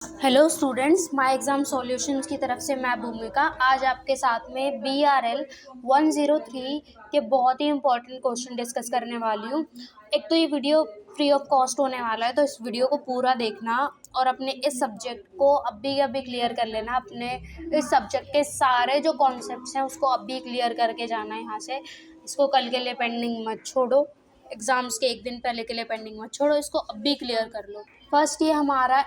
Hello students, my exam solutions की तरफ से मैं भूमिका आज आपके साथ में BRL 103 के बहुत ही इंपॉर्टेंट क्वेश्चन डिस्कस करने वाली हूँ। एक तो ये वीडियो फ्री ऑफ कॉस्ट होने वाला है, तो इस वीडियो को पूरा देखना और अपने इस सब्जेक्ट को अभी क्लियर कर लेना। अपने इस सब्जेक्ट के सारे जो कॉन्सेप्ट्स हैं उसको अभी क्लियर करके जाना है यहाँ से। इसको कल के लिए पेंडिंग मत छोड़ो, एग्ज़ाम्स के एक दिन पहले के लिए पेंडिंग मत छोड़ो, इसको अभी क्लियर कर लो। फर्स्ट, ये हमारा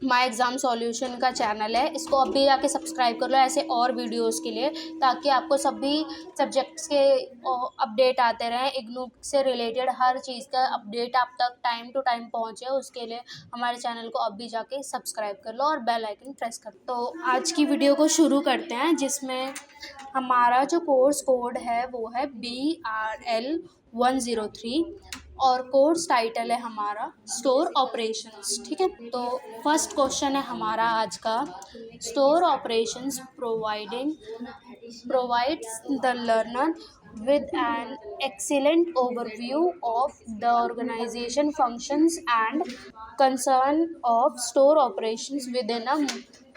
माय एग्ज़ाम सॉल्यूशन का चैनल है, इसको अभी जाके सब्सक्राइब कर लो ऐसे और वीडियोस के लिए, ताकि आपको सभी सब्जेक्ट्स के अपडेट आते रहें। इग्नू से रिलेटेड हर चीज़ का अपडेट आप तक टाइम टू टाइम पहुँचे, उसके लिए हमारे चैनल को अभी जाके सब्सक्राइब कर लो और बेल आइकन प्रेस कर लो। तो आज की वीडियो को शुरू करते हैं, जिसमें हमारा जो कोर्स कोड है वो है BRL 103 और कोर्स टाइटल है हमारा स्टोर ऑपरेशंस। ठीक है, तो फर्स्ट क्वेश्चन है हमारा आज का, store operations provides the learner with an excellent overview of the organization functions and concern of store operations within a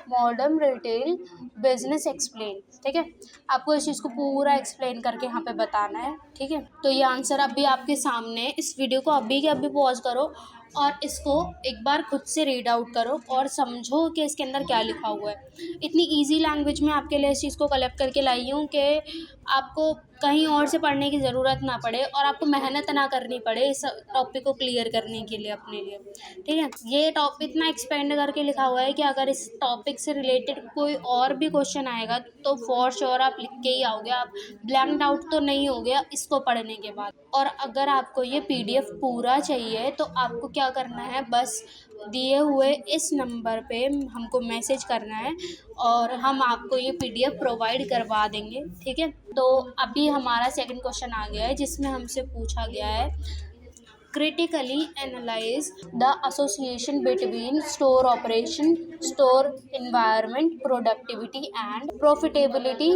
modern retail business explain. ठीक है, आपको इस चीज़ को पूरा एक्सप्लेन करके यहाँ पे बताना है। ठीक है, तो ये आंसर अभी आपके सामने, इस वीडियो को अभी के अभी पॉज करो और इसको एक बार खुद से रीड आउट करो और समझो कि इसके अंदर क्या लिखा हुआ है। इतनी इजी लैंग्वेज में आपके लिए इस चीज़ को कलेक्ट करके लाई हूँ कि आपको कहीं और से पढ़ने की ज़रूरत ना पड़े और आपको मेहनत ना करनी पड़े इस टॉपिक को क्लियर करने के लिए अपने लिए। ठीक है, ये टॉपिक इतना एक्सपेंड करके लिखा हुआ है कि अगर इस टॉपिक से रिलेटेड कोई और भी क्वेश्चन आएगा तो फॉर श्योर आप लिख के ही आओगे, आप ब्लैंक्ड आउट तो नहीं हो गया इसको पढ़ने के बाद। और अगर आपको ये PDF पूरा चाहिए तो आपको क्या करना है, बस दिए हुए इस नंबर पे हमको मैसेज करना है और हम आपको ये PDF प्रोवाइड करवा देंगे। ठीक है, तो अभी हमारा सेकंड क्वेश्चन आ गया है, जिसमें हमसे पूछा गया है critically analyze the association between store operation, store environment, productivity and profitability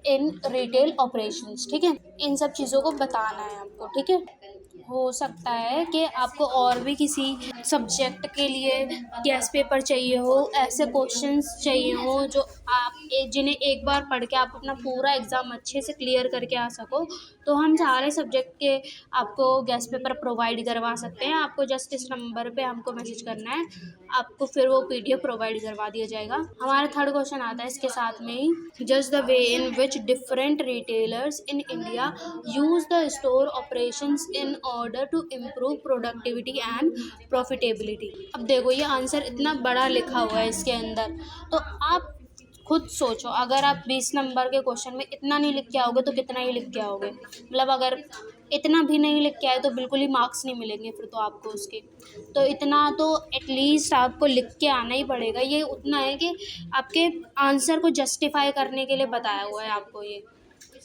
in retail operations। ठीक है, इन सब चीज़ों को बताना है आपको। ठीक है, हो सकता है कि आपको और भी किसी सब्जेक्ट के लिए गैस पेपर चाहिए हो, ऐसे क्वेश्चंस चाहिए हो जो आप जिन्हें एक बार पढ़ के आप अपना पूरा एग्ज़ाम अच्छे से क्लियर करके आ सको, तो हम सारे सब्जेक्ट के आपको गैस पेपर प्रोवाइड करवा सकते हैं। आपको जस्ट इस नंबर पे हमको मैसेज करना है, आपको फिर वो PDF प्रोवाइड करवा दिया जाएगा। हमारा थर्ड क्वेश्चन आता है इसके साथ में ही, just the way in which different retailers in India use the store operations in order to improve productivity and profitability. अब देखो, ये आंसर इतना बड़ा लिखा हुआ है इसके अंदर, तो आप खुद सोचो, अगर आप 20 नंबर के क्वेश्चन में इतना नहीं लिख के आओगे तो कितना ही लिख के आओगे। मतलब अगर इतना भी नहीं लिख के आए तो बिल्कुल ही मार्क्स नहीं मिलेंगे फिर तो आपको उसके। तो इतना तो एटलीस्ट आपको लिख के आना ही पड़ेगा। ये उतना है कि आपके आंसर को जस्टिफाई करने के लिए बताया हुआ है आपको ये,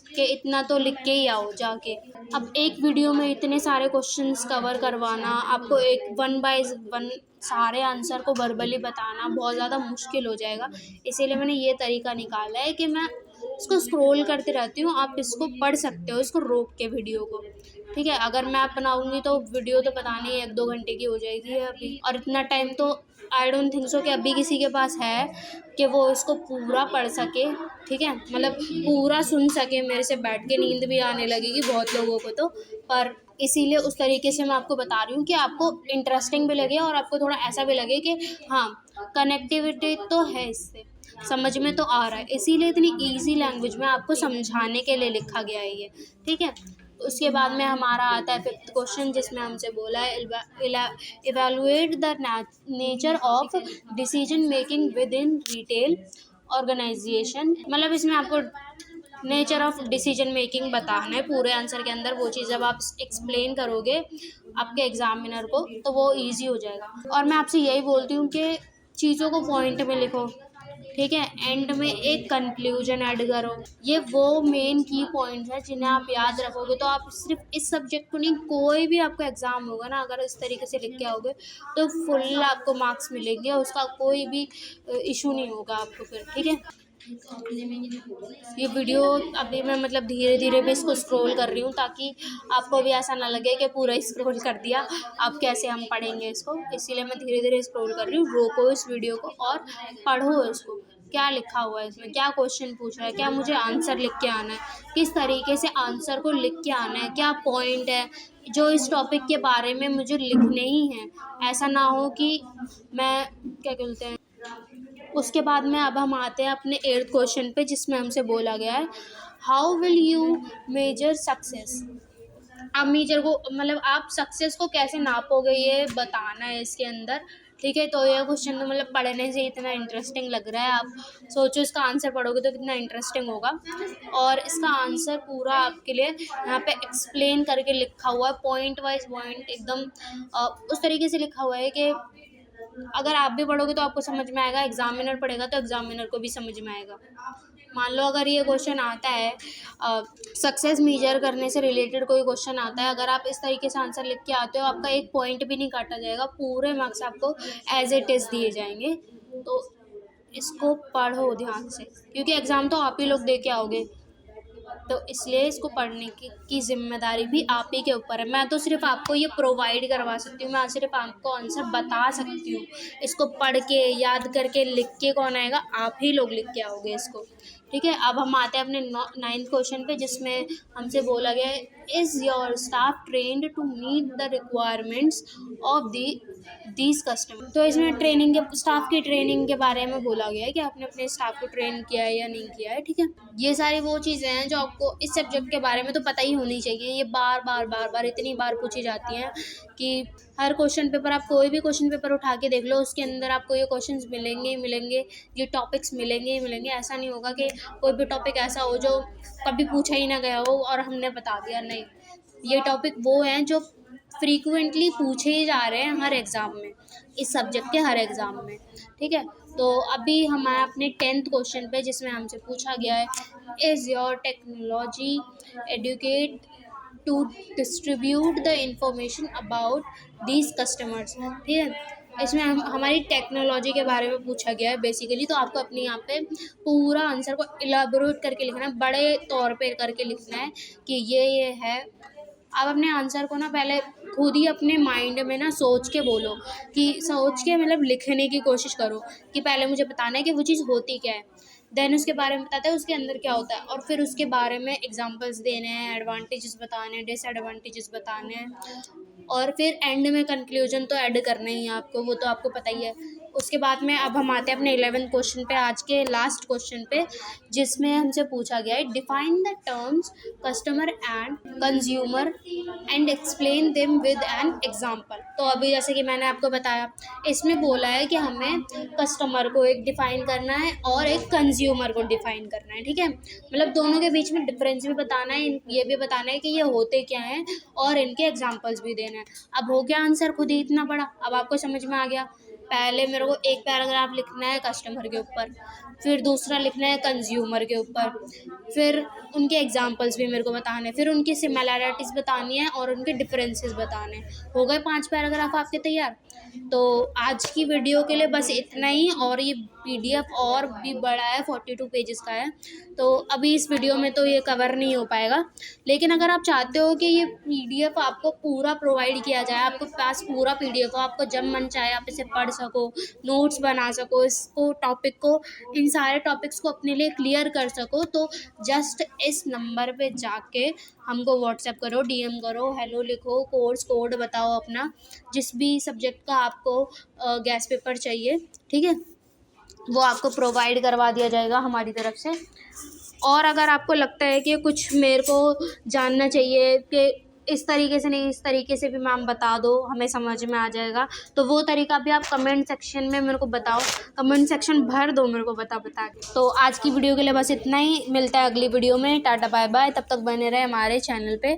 कि इतना तो लिख के ही आओ जाके। अब एक वीडियो में इतने सारे क्वेश्चंस कवर करवाना, आपको एक 1 बाय 1 सारे आंसर को वर्बली बताना बहुत ज़्यादा मुश्किल हो जाएगा। इसीलिए मैंने ये तरीका निकाला है कि मैं इसको स्क्रॉल करते रहती हूँ, आप इसको पढ़ सकते हो इसको रोक के वीडियो को। ठीक है, अगर मैं बनाऊँगी तो वीडियो तो पता नहीं 1-2 घंटे की हो जाएगी अभी, और इतना टाइम तो आई डोंट थिंक सो कि अभी किसी के पास है कि वो इसको पूरा पढ़ सके। ठीक है, मतलब पूरा सुन सके, मेरे से बैठ के नींद भी आने लगेगी बहुत लोगों को तो, पर इसीलिए उस तरीके से मैं आपको बता रही हूँ कि आपको इंटरेस्टिंग भी लगे और आपको थोड़ा ऐसा भी लगे कि हाँ, कनेक्टिविटी तो है, इससे समझ में तो आ रहा है। इसीलिए इतनी ईजी लैंग्वेज में आपको समझाने के लिए लिखा गया है ये। ठीक है, उसके बाद में हमारा आता है फिफ्थ क्वेश्चन, जिसमें हमसे बोला है evaluate the nature of decision making within retail organisation. मतलब इसमें आपको नेचर ऑफ डिसीजन मेकिंग बताना है पूरे आंसर के अंदर। वो चीज़ जब आप एक्सप्लेन करोगे आपके एग्जामिनर को तो वो इजी हो जाएगा। और मैं आपसे यही बोलती हूँ कि चीज़ों को पॉइंट में लिखो। ठीक है, एंड में एक कंक्लूजन ऐड करो। ये वो मेन की पॉइंट्स हैं जिन्हें आप याद रखोगे तो आप सिर्फ इस सब्जेक्ट को नहीं, कोई भी आपका एग्ज़ाम होगा ना, अगर इस तरीके से लिख के आओगे तो फुल आपको मार्क्स मिलेंगे, उसका कोई भी इशू नहीं होगा आपको फिर। ठीक है, ये वीडियो अभी मैं मतलब धीरे धीरे भी इसको स्क्रॉल कर रही हूँ ताकि आपको भी ऐसा ना लगे कि पूरा स्क्रॉल कर दिया, अब कैसे हम पढ़ेंगे इसको, इसीलिए मैं धीरे धीरे स्क्रॉल कर रही हूँ। रोको इस वीडियो को और पढ़ो इसको, क्या लिखा हुआ है इसमें, क्या क्वेश्चन पूछ रहा है, क्या मुझे आंसर लिख के आना है, किस तरीके से आंसर को लिख के आना है, क्या पॉइंट है जो इस टॉपिक के बारे में मुझे लिखने ही हैं। ऐसा ना हो कि मैं क्या बोलते हैं। उसके बाद में अब हम आते हैं अपने 8th क्वेश्चन पे, जिसमें हमसे बोला गया है how will you measure success. अब मेजर को मतलब आप सक्सेस को कैसे नापोगे ये बताना है इसके अंदर, ठीक है। तो यह क्वेश्चन तो मतलब पढ़ने से इतना इंटरेस्टिंग लग रहा है, आप सोचो इसका आंसर पढ़ोगे तो कितना इंटरेस्टिंग होगा। और इसका आंसर पूरा आपके लिए यहाँ पे एक्सप्लेन करके लिखा हुआ है, पॉइंट वाइज पॉइंट एकदम उस तरीके से लिखा हुआ है कि अगर आप भी पढ़ोगे तो आपको समझ में आएगा, एग्जामिनर पढ़ेगा तो एग्जामिनर को भी समझ में आएगा। मान लो अगर ये क्वेश्चन आता है सक्सेस मेजर करने से रिलेटेड कोई क्वेश्चन आता है, अगर आप इस तरीके से आंसर लिख के आते हो आपका एक पॉइंट भी नहीं काटा जाएगा, पूरे मार्क्स आपको एज इट इज़ दिए जाएंगे। तो इसको पढ़ो ध्यान से, क्योंकि एग्ज़ाम तो आप ही लोग दे के आओगे, तो इसलिए इसको पढ़ने की जिम्मेदारी भी आप ही के ऊपर है। मैं तो सिर्फ आपको ये प्रोवाइड करवा सकती हूँ, मैं सिर्फ आपको आंसर बता सकती हूँ। इसको पढ़ के याद करके लिख के कौन आएगा, आप ही लोग लिख के आओगे इसको, ठीक है। अब हम आते हैं अपने 9th क्वेश्चन पे, जिसमें हमसे बोला गया है is your staff trained to meet the requirements of these customer. तो इसमें ट्रेनिंग के स्टाफ की ट्रेनिंग के बारे में बोला गया है कि आपने अपने स्टाफ को ट्रेन किया है या नहीं किया है, ठीक है। ये सारी वो चीज़ें हैं जो आपको इस सब्जेक्ट के बारे में तो पता ही होनी चाहिए। ये बार बार इतनी बार पूछी जाती हैं कि हर क्वेश्चन पेपर, आप कोई भी क्वेश्चन पेपर उठा के देख लो, उसके अंदर आपको ये क्वेश्चंस मिलेंगे, ये टॉपिक्स मिलेंगे। ऐसा नहीं होगा कि कोई भी टॉपिक ऐसा हो जो कभी पूछा ही ना गया हो और हमने बता दिया, नहीं। ये टॉपिक वो हैं जो फ्रीक्वेंटली पूछे ही जा रहे हैं हर एग्ज़ाम में, इस सब्जेक्ट के हर एग्ज़ाम में, ठीक है। तो अभी हम आए अपने 10th क्वेश्चन पे, जिसमें हमसे पूछा गया है is your technology adequate to distribute the information about these customers, ठीक है। इसमें हमारी टेक्नोलॉजी के बारे में पूछा गया है बेसिकली। तो आपको अपने यहाँ पे पूरा आंसर को इलाबोरेट करके लिखना है, बड़े तौर पे करके लिखना है कि ये है। आप अपने आंसर को ना पहले खुद ही अपने माइंड में ना सोच के बोलो, कि सोच के मतलब लिखने की कोशिश करो कि पहले मुझे बताना है कि वो चीज़ होती क्या है, देन उसके बारे में बताता है उसके अंदर क्या होता है, और फिर उसके बारे में एग्जांपल्स देने हैं, एडवांटेजेस बताने हैं, डिसएडवांटेजेस बताने हैं, और फिर एंड में कंक्लूजन तो ऐड करना ही है आपको, वो तो आपको पता ही है। उसके बाद में अब हम आते हैं अपने 11th क्वेश्चन पे, आज के लास्ट क्वेश्चन पे, जिसमें हमसे पूछा गया है define the terms customer and consumer and explain them with an example. तो अभी जैसे कि मैंने आपको बताया, इसमें बोला है कि हमें कस्टमर को एक डिफ़ाइन करना है और एक कंज्यूमर को डिफ़ाइन करना है, ठीक है। मतलब दोनों के बीच में डिफरेंस भी बताना है, ये भी बताना है कि ये होते क्या हैं और इनके एग्जांपल्स भी देना है। अब हो गया आंसर खुद ही इतना बड़ा, अब आपको समझ में आ गया। पहले मेरे को एक पैराग्राफ लिखना है कस्टमर के ऊपर, फिर दूसरा लिखना है कंज्यूमर के ऊपर, फिर उनके एग्जांपल्स भी मेरे को बताने हैं, फिर उनकी सिमिलैरिटीज़ बतानी है और उनके डिफरेंसेस बताने हैं। हो गए 5 पैराग्राफ आपके तैयार। तो आज की वीडियो के लिए बस इतना ही, और ये PDF और भी बड़ा है, 42 पेजेस का है, तो अभी इस वीडियो में तो ये कवर नहीं हो पाएगा। लेकिन अगर आप चाहते हो कि ये PDF आपको पूरा प्रोवाइड किया जाए, आपके पास पूरा PDF हो, आपको जब मन चाहे आप इसे पढ़ सको, नोट्स बना सको, इसको टॉपिक को, इन सारे टॉपिक्स को अपने लिए क्लियर कर सको, तो जस्ट इस नंबर पे जाके हमको व्हाट्सएप करो, DM करो, हेलो लिखो, कोर्स कोड बताओ अपना, जिस भी सब्जेक्ट का आपको गैस पेपर चाहिए, ठीक है, वो आपको प्रोवाइड करवा दिया जाएगा हमारी तरफ से। और अगर आपको लगता है कि कुछ मेरे को जानना चाहिए कि इस तरीके से नहीं, इस तरीके से भी मैम बता दो, हमें समझ में आ जाएगा, तो वो तरीका भी आप कमेंट सेक्शन में मेरे को बताओ, कमेंट सेक्शन भर दो मेरे को बता के। तो आज की वीडियो के लिए बस इतना ही, मिलता है अगली वीडियो में, टाटा बाय बाय, तब तक बने रहे हमारे चैनल पे।